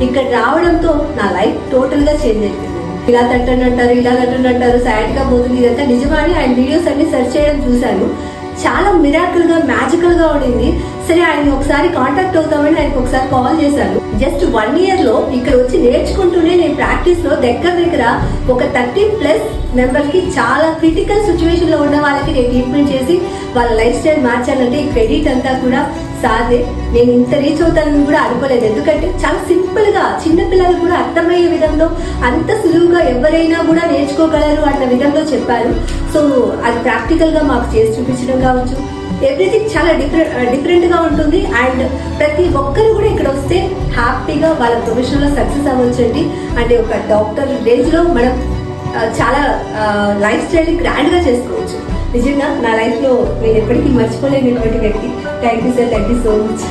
ఇక్కడ రావడంతో నా లైఫ్ టోటల్ గా చేంజ్ అయిపోయింది. ఇలా తట్టంటారు, ఇలా తట్టంటారు, సాడ్ గా పోతుంది, ఇదంతా నిజమా అని ఆయన వీడియోస్ అన్ని సెర్చ్ చేయడం చూశాను. చాలా మిరాకిల్ గా మ్యాజికల్ గా ఉండింది. సరే ఆయన ఒకసారి కాంటాక్ట్ అవుతామని ఆయనకు ఒకసారి కాల్ చేశాను. జస్ట్ 1 year లో ఇక్కడ వచ్చి నేర్చుకుంటూనే నేను ప్రాక్టీస్ లో దగ్గర ఒక 30+ మెంబర్స్ కి చాలా క్రిటికల్ సిచ్యువేషన్ లో ఉన్న వాళ్ళకి నేను ట్రీట్మెంట్ చేసి వాళ్ళ లైఫ్ స్టైల్ మార్చానంటే ఈ క్రెడిట్ అంతా కూడా సాదే. నేను ఇంత రీచ్ అవుతానని కూడా అనుకోలేదు. ఎందుకంటే చాలా సింపుల్ గా చిన్న పిల్లలు కూడా అర్థమయ్యే విధంలో అంత సులువుగా ఎవరైనా కూడా నేర్చుకోగలరు అన్న విధంలో చెప్పారు. సో అది ప్రాక్టికల్ గా మాకు చేసి చూపించడం కావచ్చు, ఎవ్రీథింగ్ చాలా డిఫరెంట్ గా ఉంటుంది. అండ్ ప్రతి ఒక్కరు కూడా ఇక్కడ వస్తే హ్యాపీగా వాళ్ళ ప్రొఫెషన్ లో సక్సెస్ అవ్వచ్చండి. అంటే ఒక డాక్టర్ రేంజ్ లో మనం చాలా లైఫ్ స్టైల్ గ్రాండ్ గా చేసుకోవచ్చు. నిజంగా నా లైఫ్ లో నేను ఎప్పటికీ మర్చిపోలేనటువంటి వ్యక్తి. Thank you sir, thank you so much.